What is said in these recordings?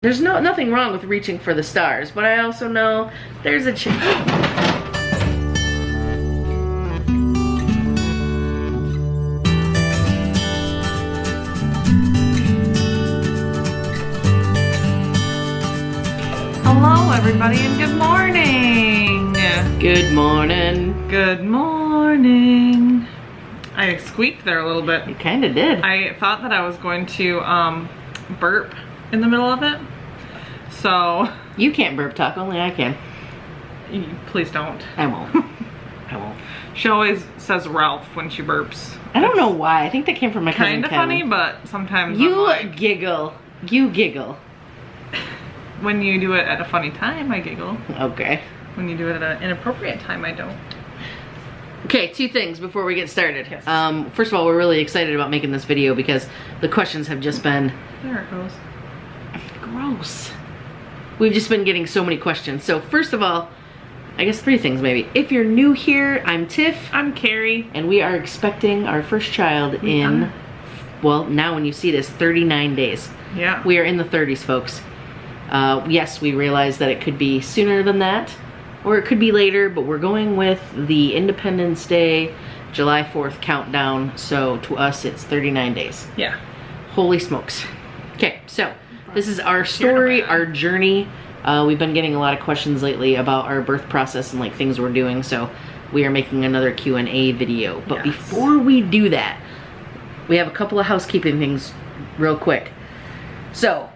There's nothing wrong with reaching for the stars, but I also know there's a chance. Hello everybody and good morning. Good morning. Good morning. I squeaked there a little bit. You kind of did. I thought that I was going to burp in the middle of it. So you can't burp talk, only I can. Please don't. I won't. I won't. She always says Ralph when she burps. I don't know why. I think that came from my cousin Kind of funny, but sometimes you I'm like, giggle. You giggle. when you do it at a funny time, I giggle. Okay. When you do it at an inappropriate time, I don't. Okay, two things before we get started. Yes. First of all, we're really excited about making this video because the questions have just been... There it goes. Gross. We've just been getting so many questions. So first of all, I guess three things maybe. If you're new here, I'm Tiff. I'm Cari. And we are expecting our first child in, well, now when you see this, 39 days. Yeah. We are in the 30s, folks. Yes, we realize that it could be sooner than that, or it could be later, but we're going with the Independence Day, July 4th countdown, so to us it's 39 days. Yeah. Holy smokes. Okay, so this is our story, our journey. We've been getting a lot of questions lately about our birth process and like things we're doing, so we are making another Q&A video. But before we do that, we have a couple of housekeeping things real quick. So,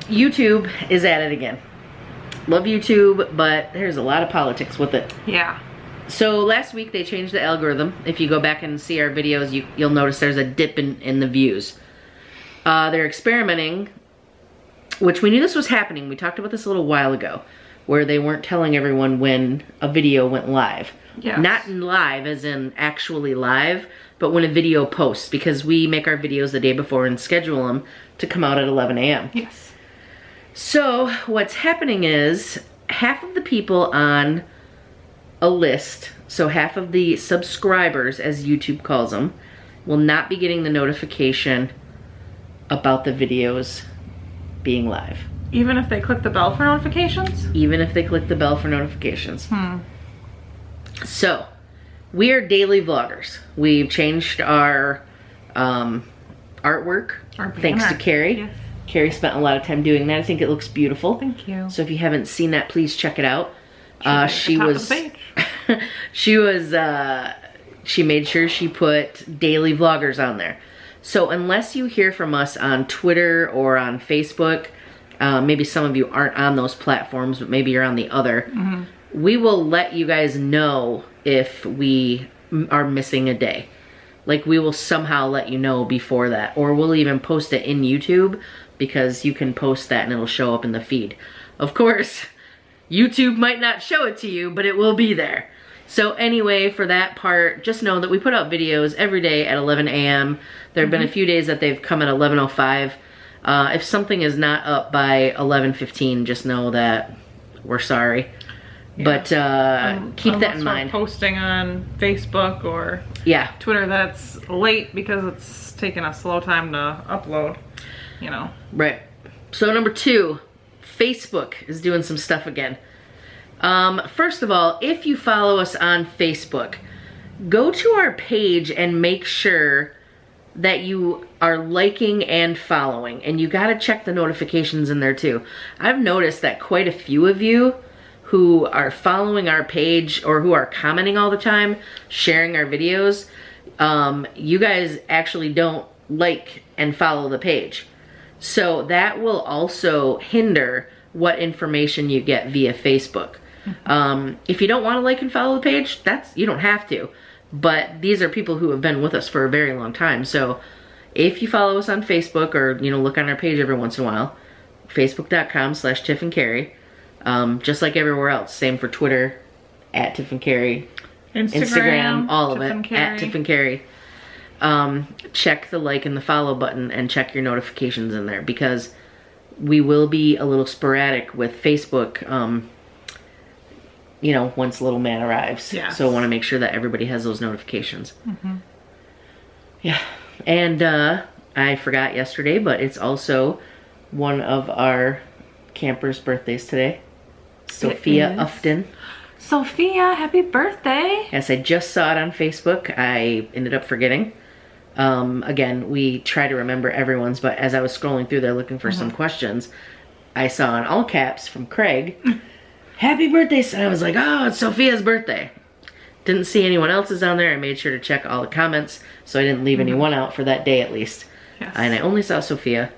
YouTube is at it again. Love YouTube, but there's a lot of politics with it. Yeah. So last week they changed the algorithm. If you go back and see our videos, you'll notice there's a dip in the views. They're experimenting, which we knew this was happening. We talked about this a little while ago, where they weren't telling everyone when a video went live. Yes. Not live as in actually live, but when a video posts, because we make our videos the day before and schedule them to come out at 11 a.m. Yes. So what's happening is half of the people on a list, so half of the subscribers, as YouTube calls them, will not be getting the notification about the videos being live. Even if they click the bell for notifications? Even if they click the bell for notifications. So, we are daily vloggers. We've changed our artwork, thanks to Cari. Yes. Cari spent a lot of time doing that. I think it looks beautiful. Thank you. So if you haven't seen that, please check it out. She made sure she put daily vloggers on there. So unless you hear from us on Twitter or on Facebook, maybe some of you aren't on those platforms, but maybe you're on the other, we will let you guys know if we are missing a day. Like, we will somehow let you know before that, or we'll even post it in YouTube, because you can post that and it'll show up in the feed. Of course, YouTube might not show it to you, but it will be there. So anyway, for that part, just know that we put out videos every day at 11 a.m. There have been a few days that they've come at 11:05. If something is not up by 11:15, just know that we're sorry. Yeah. But keep that in mind. Posting on Facebook or Twitter that's late because it's taking a slow time to upload, you know. Right. So number 2, Facebook is doing some stuff again. First of all, if you follow us on Facebook, go to our page and make sure that you are liking and following, and you gotta check the notifications in there too. I've noticed that quite a few of you who are following our page or who are commenting all the time, sharing our videos, you guys actually don't like and follow the page. So that will also hinder what information you get via Facebook. If you don't want to like and follow the page, you don't have to. But these are people who have been with us for a very long time. So if you follow us on Facebook, or look on our page every once in a while, facebook.com/Tiff and Cari. Just like everywhere else. Same for Twitter, at Tiff and Cari. Instagram, all of it, at Tiff and Cari. Check the like and the follow button and check your notifications in there, because we will be a little sporadic with Facebook, once little man arrives. Yes. So I want to make sure that everybody has those notifications. Yeah. And I forgot yesterday, but it's also one of our campers' birthdays today. Sophia Upton. Sophia, happy birthday. Yes, I just saw it on Facebook. I ended up forgetting. Again, we try to remember everyone's, but as I was scrolling through there looking for some questions, I saw in all caps from Craig, happy birthday. So I was like, oh, it's Sophia's birthday. Didn't see anyone else's on there. I made sure to check all the comments so I didn't leave anyone out for that day at least. Yes. And I only saw Sophia.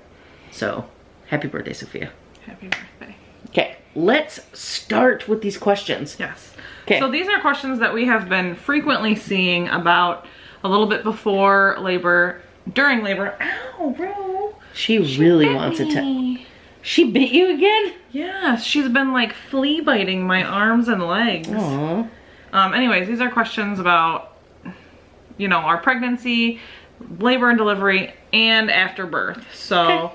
So, happy birthday, Sophia. Happy birthday. Okay, let's start with these questions. Yes. Okay. So these are questions that we have been frequently seeing about a little bit before labor, during labor. Ow, bro. She really wants it to... She bit you again? Yes, she's been like flea biting my arms and legs. Aww. Anyways, these are questions about, you know, our pregnancy, labor and delivery, and after birth. So,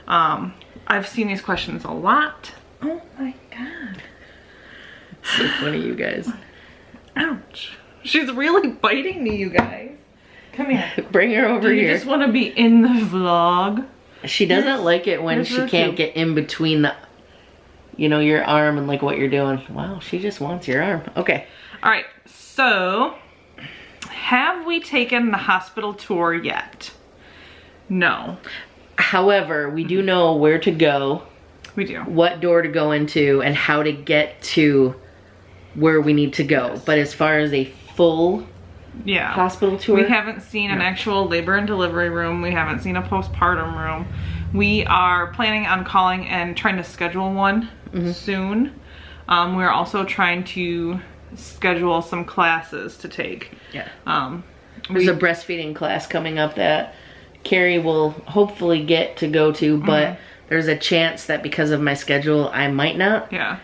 I've seen these questions a lot. Oh my God. It's so funny, you guys. Ouch. She's really biting me, you guys. Come here. Bring her over here. Do you just want to be in the vlog? She doesn't like it when she can't get in between the, you know, your arm and like what you're doing. Wow, she just wants your arm. Okay. All right, so have we taken the hospital tour yet? No. However, we do know where to go. We do. What door to go into and how to get to where we need to go. Yes. But as far as a full hospital tour, we haven't seen an actual labor and delivery room. We haven't seen a postpartum room. We are planning on calling and trying to schedule one soon. We're also trying to schedule some classes to take. Yeah. There's a breastfeeding class coming up that Cari will hopefully get to go to, but there's a chance that because of my schedule, I might not. Yeah.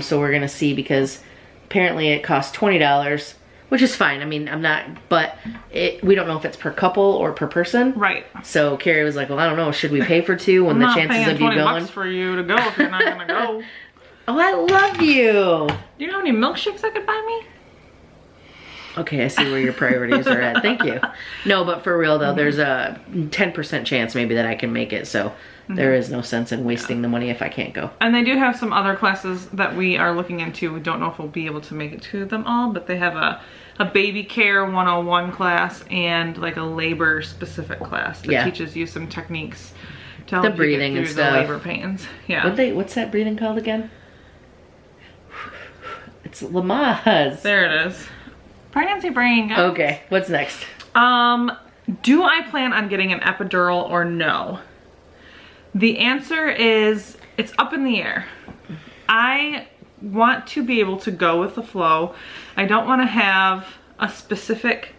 So we're gonna see, because apparently it costs $20, which is fine. I mean, I'm not, but we don't know if it's per couple or per person. Right. So Cari was like, well, I don't know, should we pay for two when the chances of you going? I'm not paying $20 for you to go if you're not gonna go. Oh, I love you. Do you know how many milkshakes I could buy me? Okay, I see where your priorities are at. Thank you. No, but for real though, there's a 10% chance maybe that I can make it. So there is no sense in wasting the money if I can't go. And they do have some other classes that we are looking into. We don't know if we'll be able to make it to them all, but they have a baby care 101 class and like a labor specific class that teaches you some techniques to help the breathing you get through and the stuff. labor pains. Yeah. What's that breathing called again? It's Lamaze. There it is. Pregnancy brain, guys. Okay, what's next? Do I plan on getting an epidural or no? The answer is, it's up in the air. I want to be able to go with the flow. I don't want to have a specific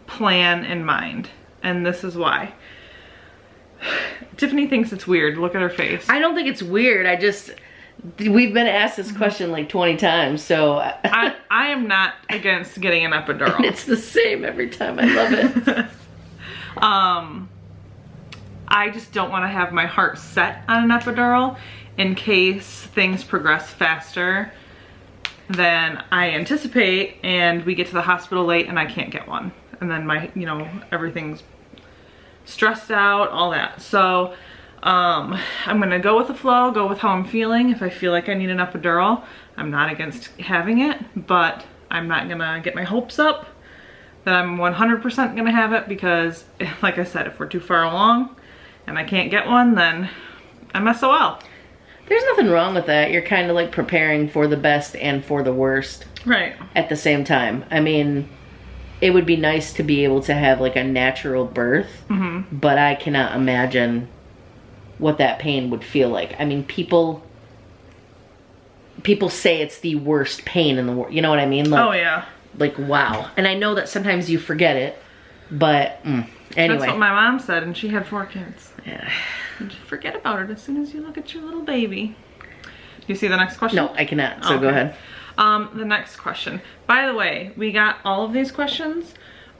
plan in mind, and this is why. Tiffany thinks it's weird. Look at her face. I don't think it's weird. We've been asked this question like 20 times, so. I am not against getting an epidural. And it's the same every time. I love it. I just don't want to have my heart set on an epidural in case things progress faster than I anticipate and we get to the hospital late and I can't get one. And then everything's stressed out, all that. So I'm gonna go with the flow, go with how I'm feeling. If I feel like I need an epidural, I'm not against having it, but I'm not gonna get my hopes up that I'm 100% gonna have it, because like I said, if we're too far along and I can't get one, then I'm SOL. There's nothing wrong with that. You're kind of like preparing for the best and for the worst. Right. At the same time. I mean, it would be nice to be able to have like a natural birth, but I cannot imagine what that pain would feel like. I mean, people say it's the worst pain in the world. You know what I mean? Like, oh yeah. Like, wow. And I know that sometimes you forget it, but anyway. That's what my mom said, and she had 4 kids. Yeah. You just forget about it as soon as you look at your little baby. Do you see the next question? No, I cannot, so go ahead. The next question. By the way, we got all of these questions.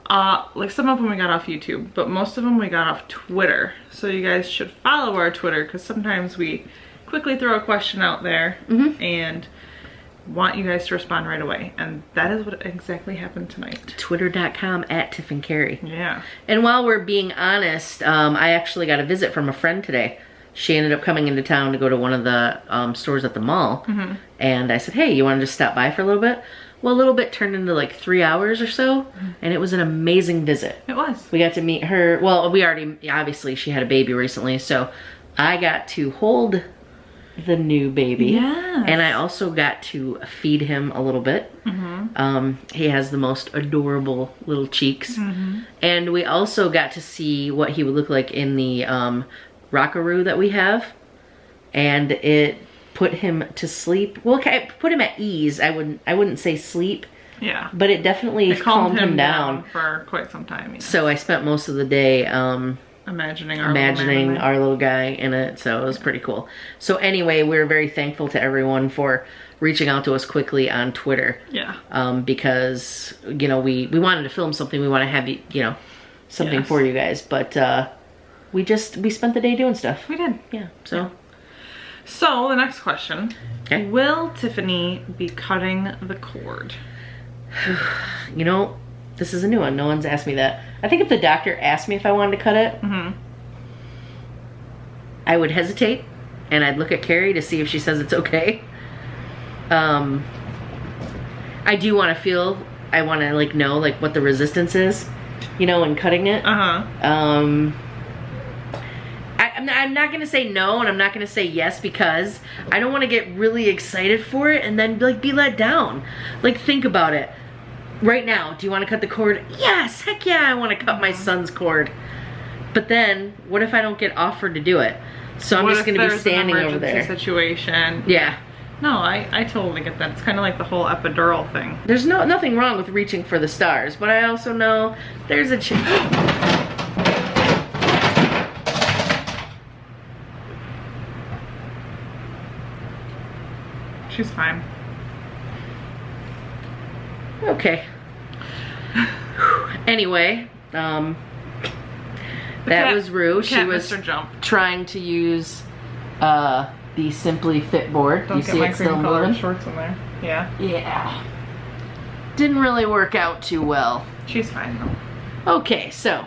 Like some of them we got off YouTube, but most of them we got off Twitter. So you guys should follow our Twitter, because sometimes we quickly throw a question out there and want you guys to respond right away. And that is what exactly happened tonight. Twitter.com/Tiff and Cari. Yeah. And while we're being honest, I actually got a visit from a friend today. she ended up coming into town to go to one of the stores at the mall. And I said, hey, you want to just stop by for a little bit? Well, a little bit turned into like 3 hours or so, and it was an amazing visit. It was. We got to meet her. Well, we already, obviously she had a baby recently, so I got to hold the new baby. Yes. And I also got to feed him a little bit. He has the most adorable little cheeks. And we also got to see what he would look like in the rockaroo that we have. And it put him to sleep. Well, okay, put him at ease. I wouldn't say sleep. Yeah. But it definitely calmed him down for quite some time. Yeah. So I spent most of the day imagining our little guy in it, so it was pretty cool. So anyway, we're very thankful to everyone for reaching out to us quickly on Twitter. Yeah. Because, you know, we wanted to film something, we want to have, you know, something for you guys, but we spent the day doing stuff. We did. Yeah, so. Yeah. So, the next question. Okay. Will Tiffany be cutting the cord? You know, this is a new one. No one's asked me that. I think if the doctor asked me if I wanted to cut it, I would hesitate, and I'd look at Cari to see if she says it's okay. I do want to like know like what the resistance is, you know, in cutting it. I'm not gonna say no, and I'm not gonna say yes, because I don't want to get really excited for it and then like be let down. Like, think about it. Right now, do you want to cut the cord? Yes, heck yeah, I want to cut my son's cord. But then, what if I don't get offered to do it? So I'm just gonna be standing over there. Situation. Yeah. No, I totally get that. It's kind of like the whole epidural thing. There's nothing wrong with reaching for the stars, but I also know there's a chance. She's fine. Okay. Anyway, that was Rue. She was trying to use the Simply Fit board. Don't get my cream colored shorts in there. Yeah. Yeah. Didn't really work out too well. She's fine though. Okay, so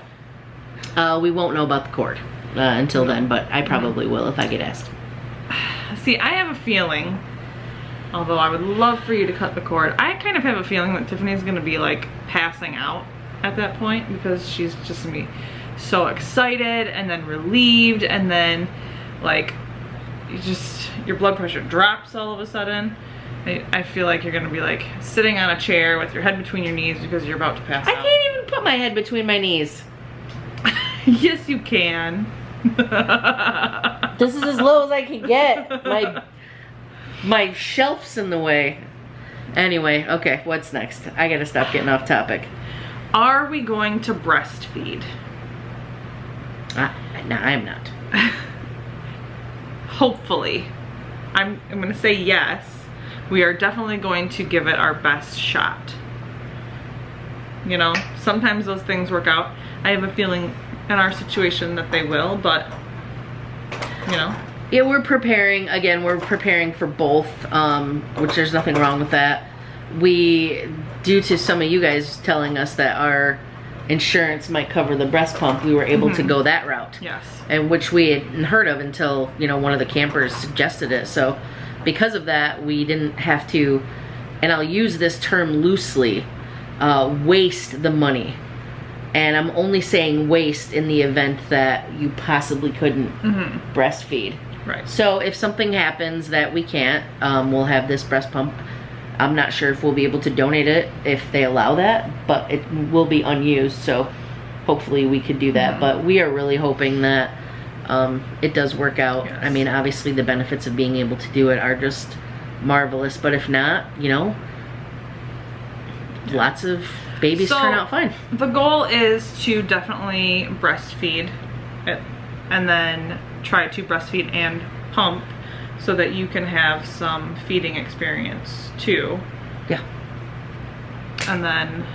we won't know about the cord until then, but I probably will if I get asked. See, I have a feeling, although I would love for you to cut the cord, I kind of have a feeling that Tiffany's gonna be like passing out at that point, because she's just gonna be so excited and then relieved, and then like your blood pressure drops all of a sudden. I feel like you're gonna be like sitting on a chair with your head between your knees because you're about to pass out. I can't even put my head between my knees. Yes, you can. This is as low as I can get. My shelf's in the way. Anyway, okay, what's next? I gotta stop getting off topic. Are we going to breastfeed? No, I'm not. Hopefully. I'm gonna say yes. We are definitely going to give it our best shot. You know, sometimes those things work out. I have a feeling in our situation that they will, but you know. Yeah, we're preparing for both, which there's nothing wrong with that. Due to some of you guys telling us that our insurance might cover the breast pump, we were able to go that route. Yes. And which we hadn't heard of until, you know, one of the campers suggested it. So because of that, we didn't have to, and I'll use this term loosely, waste the money. And I'm only saying waste in the event that you possibly couldn't breastfeed. Right. So if something happens that we can't, we'll have this breast pump. I'm not sure if we'll be able to donate it if they allow that, but it will be unused, so hopefully we could do that. But we are really hoping that it does work out. Yes. I mean, obviously the benefits of being able to do it are just marvelous, but if not, you know, lots of babies turn out fine. The goal is to definitely breastfeed it, and then try to breastfeed and pump so that you can have some feeding experience too. Yeah. And then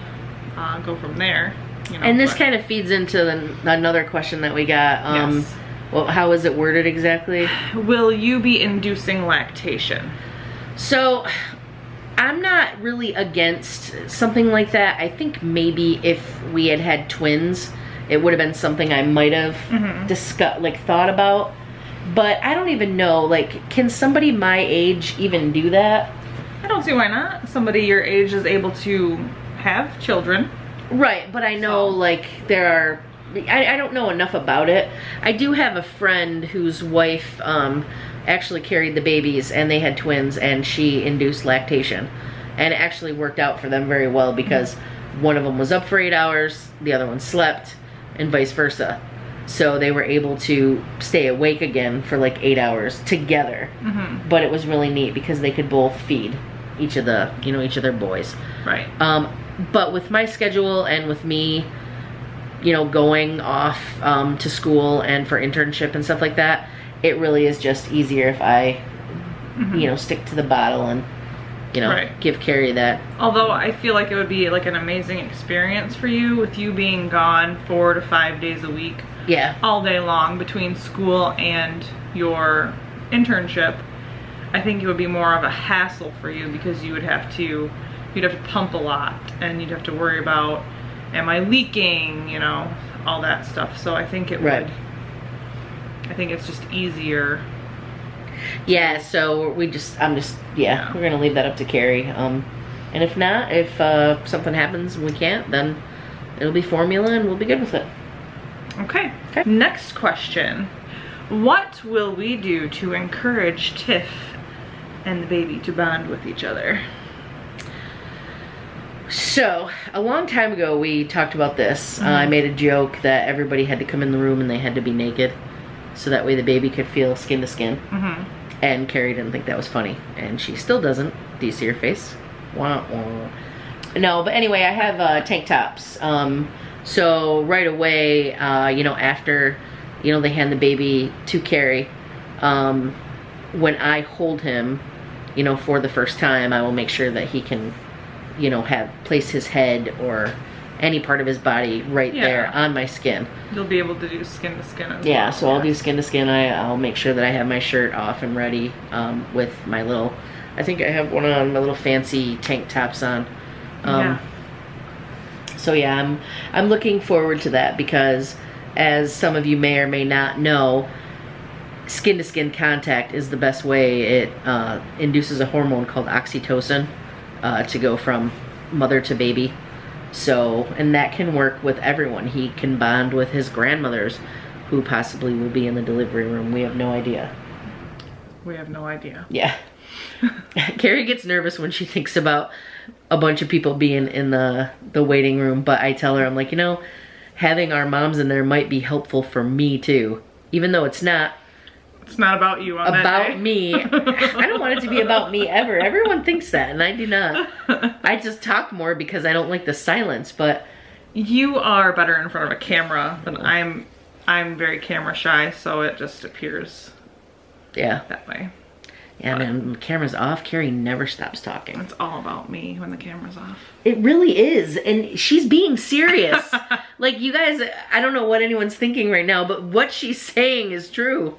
go from there. You know, and this kind of feeds into another question that we got. Yes. Well, how is it worded exactly? Will you be inducing lactation? So, I'm not really against something like that. I think maybe if we had twins, it would have been something I might have discussed, like thought about. But I don't even know, like, can somebody my age even do that? I don't see why not. Somebody your age is able to have children. Right, but I know, like, there are, I don't know enough about it. I do have a friend whose wife actually carried the babies, and they had twins, and she induced lactation. And it actually worked out for them very well because one of them was up for 8 hours, the other one slept, and vice versa. So they were able to stay awake again for like 8 hours together. But it was really neat because they could both feed each of the, you know, each of their boys. Right. But with my schedule and with me, you know, going off to school and for internship and stuff like that, it really is just easier if I, you know, stick to the bottle and, you know, give Cari that. Although I feel like it would be like an amazing experience for you with you being gone 4 to 5 days a week. Yeah. All day long between school and your internship. I think it would be more of a hassle for you because you would have to, you'd have to pump a lot and you'd have to worry about, am I leaking, you know, all that stuff. So I think it would, I think it's just easier. Yeah, so we're gonna leave that up to Cari. And if not, if something happens and we can't, then it'll be formula and we'll be good with it. Okay. Next question. What will we do to encourage Tiff and the baby to bond with each other? So, a long time ago we talked about this. I made a joke that everybody had to come in the room and they had to be naked. So that way the baby could feel skin to skin. And Cari didn't think that was funny. And she still doesn't. Do you see her face? Wah, wah. No, but anyway, I have tank tops. So right away, you know, after, you know, they hand the baby to Cari, when I hold him, you know, for the first time, I will make sure that he can, you know, place his head or any part of his body right there on my skin. You'll be able to do skin to skin as well. well. So I'll do skin to skin. I'll make sure that I have my shirt off and ready with my little, I think I have one on, my little fancy tank tops on. So yeah, I'm looking forward to that because, as some of you may or may not know, skin to skin contact is the best way. It induces a hormone called oxytocin to go from mother to baby. So, and that can work with everyone. He can bond with his grandmothers who possibly will be in the delivery room. We have no idea. We have no idea. Yeah. Cari gets nervous when she thinks about a bunch of people being in the waiting room, but I tell her, I'm like, you know, having our moms in there might be helpful for me too. Even though it's not. It's not about you on that day. Me. I don't want it to be about me ever. Everyone thinks that, and I do not. I just talk more because I don't like the silence, but. You are better in front of a camera than I'm very camera shy, so it just appears that way. Yeah, man, when the camera's off, Cari never stops talking. It's all about me when the camera's off. It really is, and she's being serious. Like, you guys, I don't know what anyone's thinking right now, but what she's saying is true.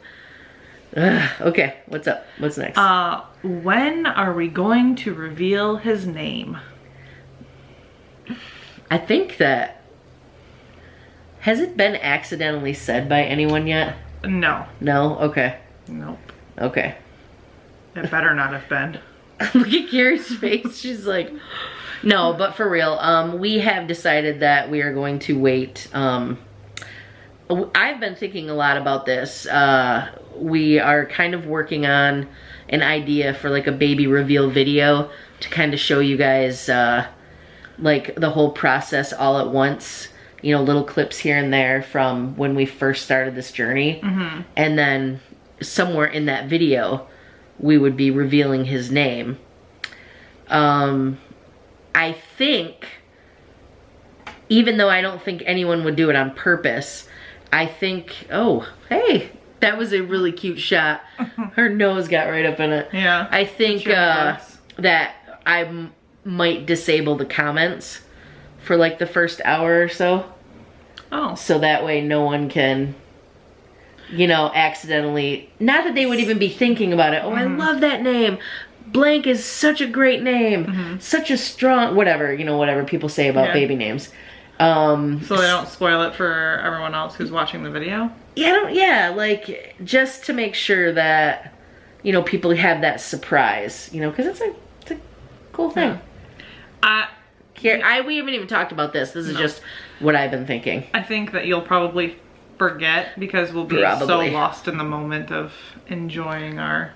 Okay, what's up? What's next? When are we going to reveal his name? I think that, has it been accidentally said by anyone yet? No. No? Okay. Nope. Okay. It better not have been. Look at Cari's face. She's like, no, but for real, we have decided that we are going to wait. I've been thinking a lot about this. We are kind of working on an idea for like a baby reveal video to kind of show you guys like the whole process all at once. You know, little clips here and there from when we first started this journey. And then somewhere in that video, we would be revealing his name. I think, even though I don't think anyone would do it on purpose, I think, oh, hey, that was a really cute shot. Her nose got right up in it. Yeah. I think that I might disable the comments for like the first hour or so. Oh. So that way no one can, you know, accidentally, not that they would even be thinking about it. Oh, I love that name. Blank is such a great name. Such a strong, whatever, you know, whatever people say about baby names. So they don't spoil it for everyone else who's watching the video? Yeah, like, just to make sure that, you know, people have that surprise, you know, because it's a cool thing. We haven't even talked about this. This is just what I've been thinking. I think that you'll probably forget because we'll be so lost in the moment of enjoying our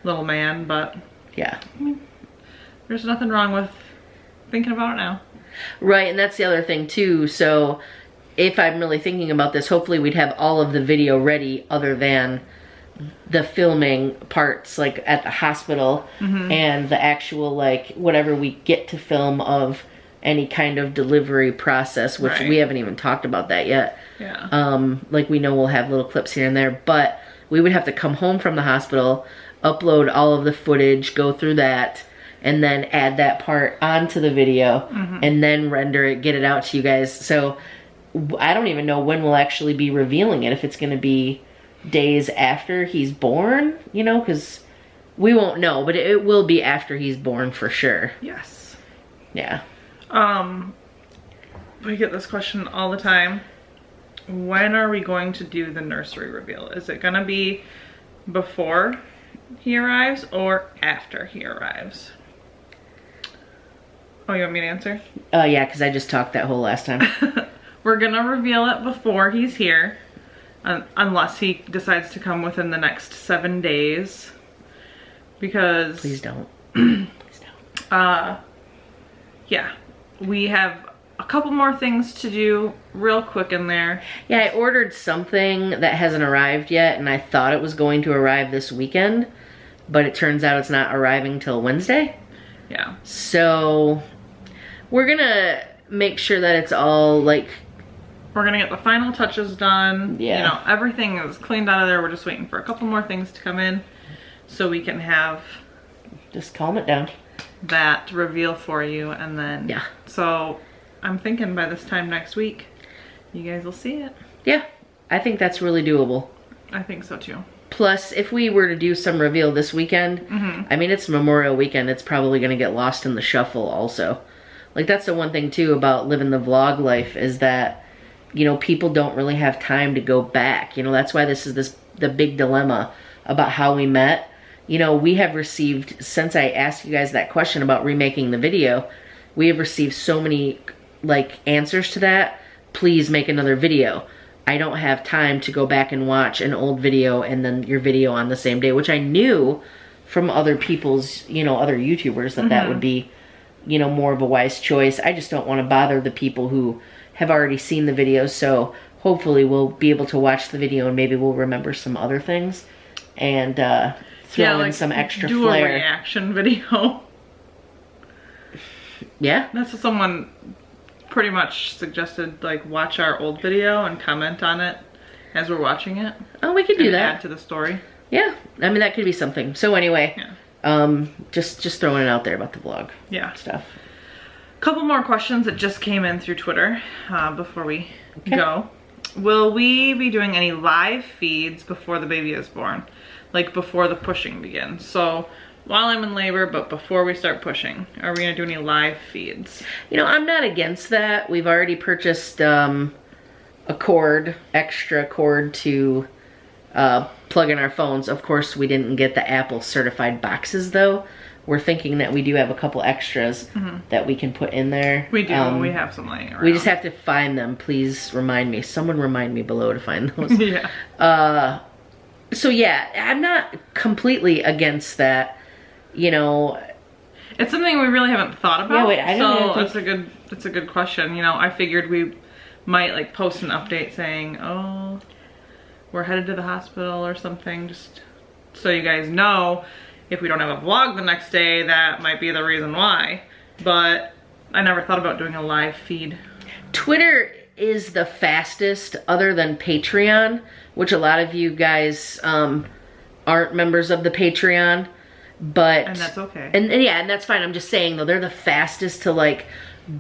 little man, but yeah, I mean, there's nothing wrong with thinking about it now. Right, and that's the other thing too. So if I'm really thinking about this, hopefully we'd have all of the video ready other than the filming parts, like at the hospital, and the actual, like, whatever we get to film of any kind of delivery process, which we haven't even talked about that yet. Yeah. Like, we know we'll have little clips here and there, but we would have to come home from the hospital, upload all of the footage, go through that, and then add that part onto the video, and then render it, get it out to you guys. So I don't even know when we'll actually be revealing it, if it's going to be days after he's born, you know, because we won't know, but it will be after he's born for sure. Yes. Yeah. We get this question all the time. When are we going to do the nursery reveal? Is it going to be before he arrives or after he arrives? Oh, you want me to answer? Yeah, because I just talked that whole last time. We're gonna reveal it before he's here, unless he decides to come within the next 7 days. Because please don't. Please don't. Yeah, we have a couple more things to do real quick in there. Yeah, I ordered something that hasn't arrived yet, and I thought it was going to arrive this weekend, but it turns out it's not arriving till Wednesday. Yeah. So we're gonna make sure that it's all, like, we're gonna get the final touches done. Yeah. You know, everything is cleaned out of there. We're just waiting for a couple more things to come in so we can have, just calm it down, that reveal for you. And then, yeah. So I'm thinking by this time next week, you guys will see it. Yeah, I think that's really doable. I think so too. Plus, if we were to do some reveal this weekend, I mean, it's Memorial Weekend, it's probably gonna get lost in the shuffle also. Like, that's the one thing too about living the vlog life, is that, you know, people don't really have time to go back. You know, that's why this is the big dilemma about how we met. You know, we have received, since I asked you guys that question about remaking the video, we have received so many, like, answers to that. Please make another video. I don't have time to go back and watch an old video and then your video on the same day, which I knew from other people's, you know, other YouTubers that that would be, you know, more of a wise choice. I just don't want to bother the people who have already seen the video, so hopefully we'll be able to watch the video and maybe we'll remember some other things and throw in some extra do flair. A reaction video. Yeah? That's what someone pretty much suggested, like, watch our old video and comment on it as we're watching it. Oh, we could do that. Add to the story. Yeah, I mean, that could be something. So anyway, just throwing it out there about the vlog stuff. Couple more questions that just came in through Twitter before we go. Will we be doing any live feeds before the baby is born? Like, before the pushing begins? So while I'm in labor, but before we start pushing, are we gonna do any live feeds? You know, I'm not against that. We've already purchased a extra cord to plug in our phones. Of course, we didn't get the Apple certified boxes though. We're thinking that we do have a couple extras that we can put in there. We do, we have some laying around. We just have to find them. Please remind me. Someone remind me below to find those. Yeah. So yeah, I'm not completely against that. You know, it's something we really haven't thought about. Yeah, wait, I don't so it's a good question. You know, I figured we might, like, post an update saying, oh, we're headed to the hospital or something, just so you guys know. If we don't have a vlog the next day, that might be the reason why. But I never thought about doing a live feed. Twitter is the fastest, other than Patreon, which a lot of you guys aren't members of the Patreon. But and that's okay. And yeah, and that's fine. I'm just saying though, they're the fastest to, like,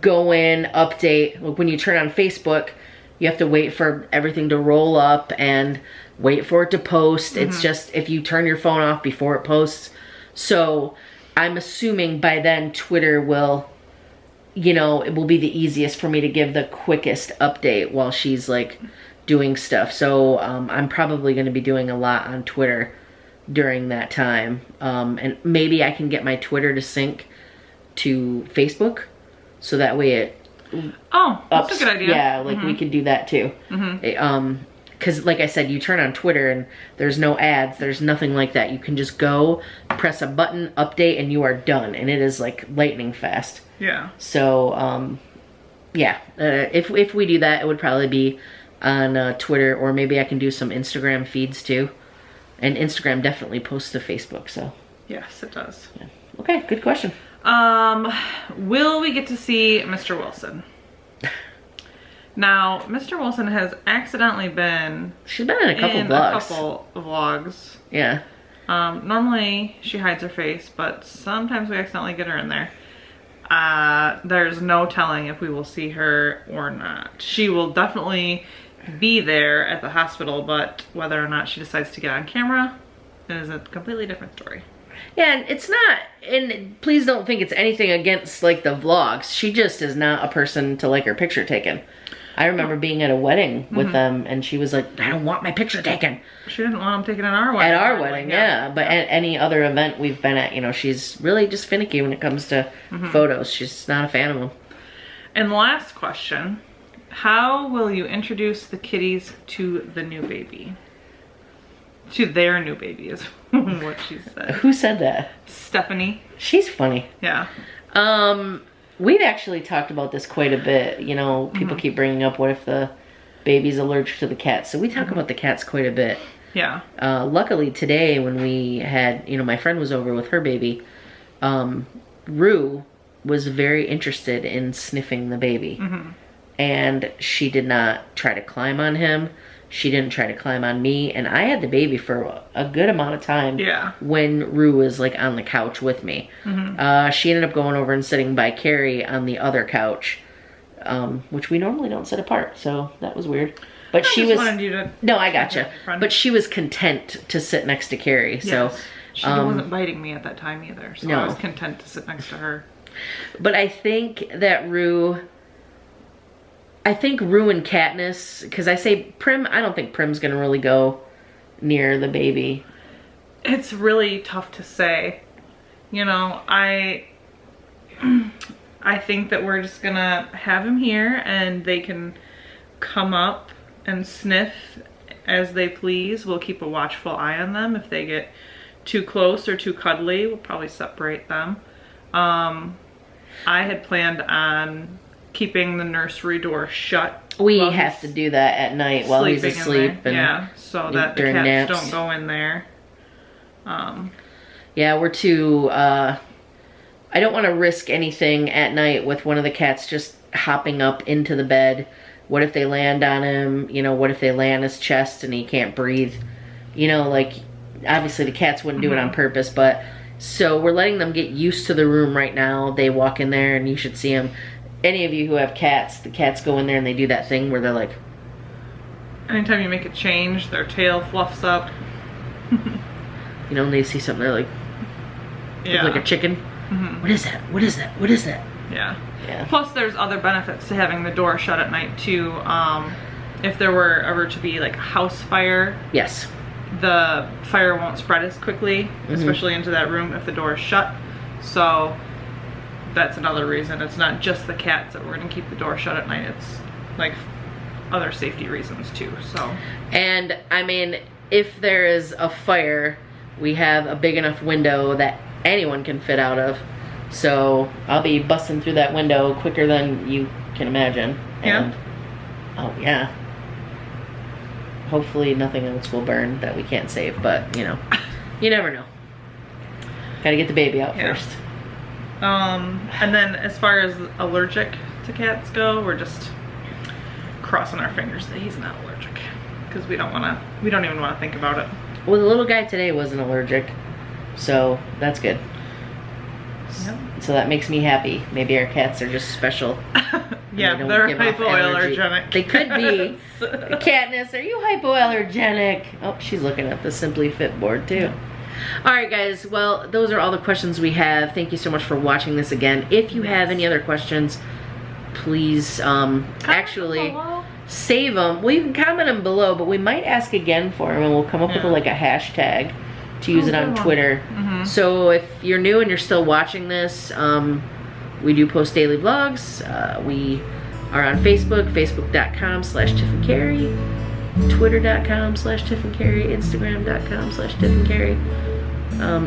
go in, update. Like, when you turn on Facebook, you have to wait for everything to roll up and wait for it to post. It's just, if you turn your phone off before it posts. So I'm assuming by then Twitter will, you know, it will be the easiest for me to give the quickest update while she's, like, doing stuff. So I'm probably going to be doing a lot on Twitter during that time. And maybe I can get my Twitter to sync to Facebook, so that way it that's a good idea. Yeah, like we could do that too. Because like I said, you turn on Twitter and there's no ads, there's nothing like that. You can just go, press a button, update, and you are done. And it is like lightning fast. Yeah. So, yeah, if we do that, it would probably be on Twitter, or maybe I can do some Instagram feeds too. And Instagram definitely posts to Facebook, so. Yes, it does. Yeah. Okay, good question. Will we get to see Mr. Wilson? Now, Mr. Wilson has accidentally been... She's been in a couple vlogs. Yeah. Normally she hides her face, but sometimes we accidentally get her in there. There's no telling if we will see her or not. She will definitely be there at the hospital, but whether or not she decides to get on camera is a completely different story. Yeah, and it's not, and please don't think it's anything against like the vlogs. She just is not a person to like her picture taken. I remember being at a wedding with them, and she was like, I don't want my picture taken. She didn't want them taken at our wedding. At our wedding, yeah. But at any other event we've been at, you know, she's really just finicky when it comes to photos. She's not a fan of them. And last question, how will you introduce the kitties to the new baby? To their new baby is what she said. Who said that? Stephanie. She's funny. Yeah. We've actually talked about this quite a bit. You know, people keep bringing up, what if the baby's allergic to the cats? So we talk about the cats quite a bit. Yeah. Luckily today when we had, you know, my friend was over with her baby, Rue was very interested in sniffing the baby. And she did not try to climb on him. She didn't try to climb on me, and I had the baby for a good amount of time. Yeah. When Rue was like on the couch with me. She ended up going over and sitting by Cari on the other couch, which we normally don't sit apart, so that was weird. But she was. Wanted you to no, I gotcha. But she was content to sit next to Cari. Yes. So she wasn't biting me at that time either, so no. I was content to sit next to her. But I think that Rue and Katniss, because I say Prim, I don't think Prim's gonna really go near the baby. It's really tough to say. You know, I think that we're just gonna have him here and they can come up and sniff as they please. We'll keep a watchful eye on them. If they get too close or too cuddly, we'll probably separate them. I had planned on keeping the nursery door shut. We have to do that at night while he's asleep. And yeah, so that the cats naps. don't go in there. Yeah, we're too, I don't want to risk anything at night with one of the cats just hopping up into the bed. What if they land on him? You know, what if they lay on his chest and he can't breathe? You know, like, obviously the cats wouldn't do it on purpose, but so we're letting them get used to the room right now. They walk in there and you should see them. Any of you who have cats, the cats go in there and they do that thing where they're like... Anytime you make a change, their tail fluffs up. You know, and they see something, they're like... Yeah. Like a chicken. What is that? What is that? What is that? Yeah. Yeah. Plus there's other benefits to having the door shut at night too. If there were ever to be like a house fire... Yes. The fire won't spread as quickly, especially into that room if the door is shut. So... that's another reason. It's not just the cats that we're going to keep the door shut at night. It's like other safety reasons too. So, and I mean, if there is a fire, we have a big enough window that anyone can fit out of. So I'll be busting through that window quicker than you can imagine. And, oh yeah. Hopefully nothing else will burn that we can't save, but you know, you never know. Gotta get the baby out first. And then as far as allergic to cats go, we're just crossing our fingers that he's not allergic, because we don't even want to think about it. Well, the little guy today wasn't allergic, so that's good. Yep. So that makes me happy. Maybe our cats are just special. Yeah, they're hypoallergenic. They could be. Katniss, are you hypoallergenic? Oh, she's looking at the Simply Fit board too. Yeah. Alright guys, well, those are all the questions we have. Thank you so much for watching this again. If you have any other questions, please, actually, save them. Well, you can comment them below, but we might ask again for them, and we'll come up with like a hashtag to use it on Twitter. So if you're new and you're still watching this, we do post daily vlogs. We are on Facebook, facebook.com/Tiff and Cari, twitter.com/Tiff and Cari, instagram.com/Tiff and Cari.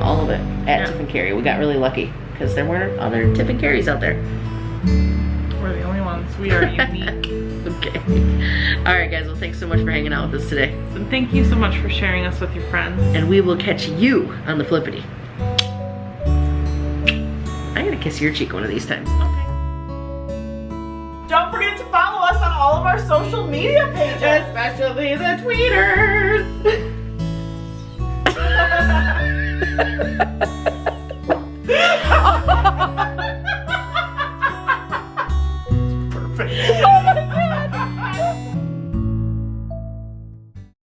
All of it at Tiff and Cari. We got really lucky because there weren't other Tiff and Caris out there. We're the only ones. We are unique. Okay. All right, guys. Well, thanks so much for hanging out with us today. And thank you so much for sharing us with your friends. And we will catch you on the flippity. I'm gonna kiss your cheek one of these times. Okay. Don't forget to follow us on all of our social media pages, especially the tweeters.